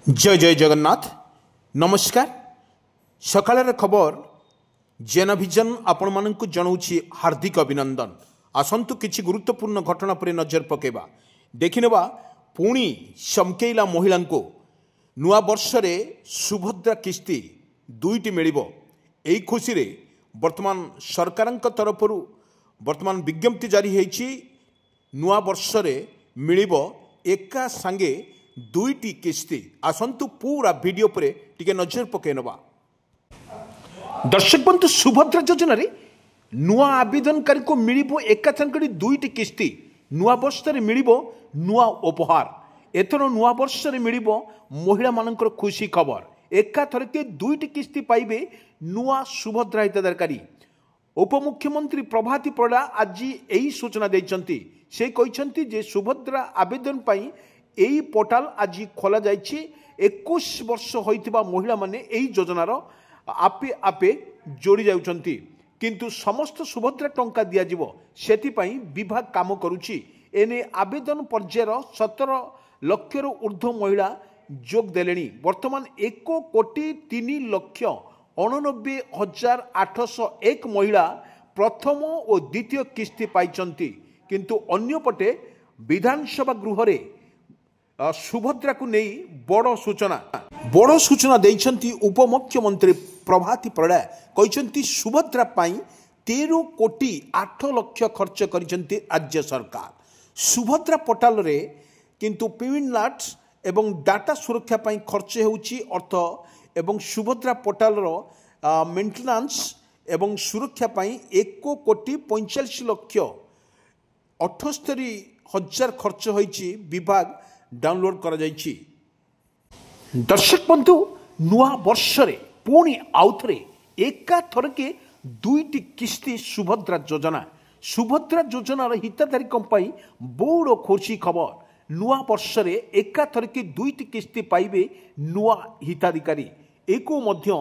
जय जय जगन्नाथ नमस्कार सकाळ खबर जेनाभिजन आपण मानक जनाऊँ हार्दिक अभिनंदन। आसतु किछि गुरुत्वपूर्ण घटना पर नजर पकेबा देखिनेबा पुणी चमकेला महिला को नुआ वर्ष रे सुभद्रा किस्ती दुईटी मिलिबो। एई खुशी रे वर्तमान सरकार तरफ वर्तमान विज्ञप्ति जारी होईछि नुआ वर्ष रे मिलिबो एका संगे दुईटी किस्ती। आसतु पूरा वीडियो पर टिके नजर पके नबा। दर्शक बंधु सुभद्रा योजना रे नुआ आवेदनकारी को मिलिबो एका संगे दुईटी किस्ती। नुआ वर्ष रे मिलिबो नुआ उपहार। एथर नुआ वर्ष रे मिलिबो महिला मानकर खुशी खबर। एका थरके दुईटी किस्ती पाइबे नुआ सुभद्रा हिताधिकारी। उपमुख्यमंत्री प्रभाती परिडा आज यही सूचना देइछंती। से कहिछंती जे सुभद्रा आवेदन पाई एई पोर्टाल आज खोला जाइछि। 21 वर्ष होइतिबा महिला माने एई योजनार आपे आपे जोड़ी जाउछंती, किंतु समस्त सुभद्रा टंका दिया जिवो सेति पई विभाग काम करूछि। एने आवेदन पर्यायर 17 लक्षर ऊर्ध्व महिला जोग देलेनी। वर्तमान 1,03,89,801 महिला प्रथम और द्वितीय किस्ती पाइछंती, किंतु अन्यपटे विधानसभा गृह रे सुभद्रा को नहीं बड़ सूचना देइछंती उपमुख्यमंत्री प्रभाती परिडा। कहिछंती सुभद्रा पाई 13 कोटी 8 लक्ष खर्च करिछंती राज्य सरकार। सुभद्रा पोर्टाल रे किंतु पेमेंट एवं डाटा सुरक्षा पाई खर्च होउची अर्थ एवं सुभद्रा पोर्टाल रो मेंटेनेंस एवं सुरक्षा पाई 1,45 लक्ष 78,000 खर्च होइची विभाग डाउनलोड करा जाइछि। दर्शक बंधु नुआ वर्ष रे पुणी आउथरे एका थरके दुईटी किस्ती सुभद्रा योजना। सुभद्रा योजनार हिताधारी कंपाई बड़ खुशी खबर। नुआ वर्ष रे एका थरके दुईटी किस्ती पाइबे नुआ हिताधिकारी। एको मध्य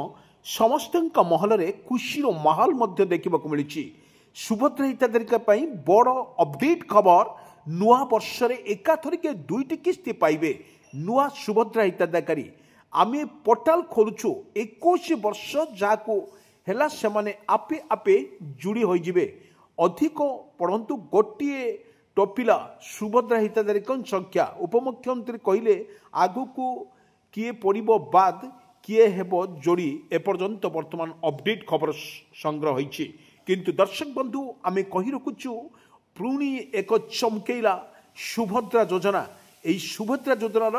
समस्तंका महल रे खुशीर माहौल मध्य देखिबा को मिलिछि। सुभद्रा हिताधिकारी पाई बड़ अपडेट खबर। नुआ वर्ष रे एका थरके दुईटी किस्ती पाइबे नुआ सुभद्रा हिताधिकारी। आमे पोर्टाल खोलुछु 21 वर्ष जाको हेला सेमाने आपे आपे जुड़ी होई जिवे। अधिक परंतु गोटिए टपिला सुभद्रा हिताधिकारी संख्या। उपमुख्यमंत्री कहिले आगु को किए पड़िबो बाद किए हेबो जोड़ी एपर्यंत वर्तमान अपडेट खबर संग्रह होईछि। किंतु दर्शक बंधु आमे कहि रखुछु पुणी एक चमकेला सुभद्रा योजना। यही सुभद्रा योजनार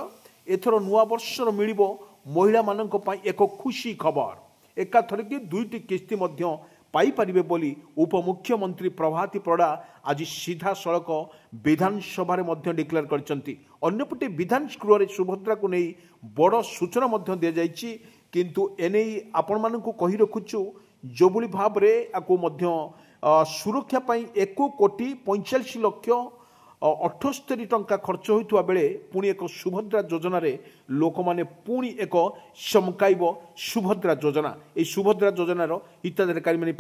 एथर नुआ वर्ष मिलिबो महिला मानक पई एक खुशी खबर। एका थरके दुईटी किस्ती मध्य पाई परिबे बोली उपमुख्यमंत्री प्रभाती परिडा आज सीधा सड़क विधानसभा रे मध्य डिक्लेयर करछंती। अन्यपटे विधानसभा रे सुभद्रा को नहीं बड़ सूचना मध्य दिया जाइछि। किंतु एने आपण मानकु कहि रखुछु जो भली भाव रे आको मध्य सुरक्षा पाई 1,45 लक्ष 78 टंका खर्च होइतुवा बेले पुणी एक सुभद्रा योजना रे लोक माने पुणी एक चमकाइबो सुभद्रा योजना। ए सुभद्रा योजनार हिताधिकारी माने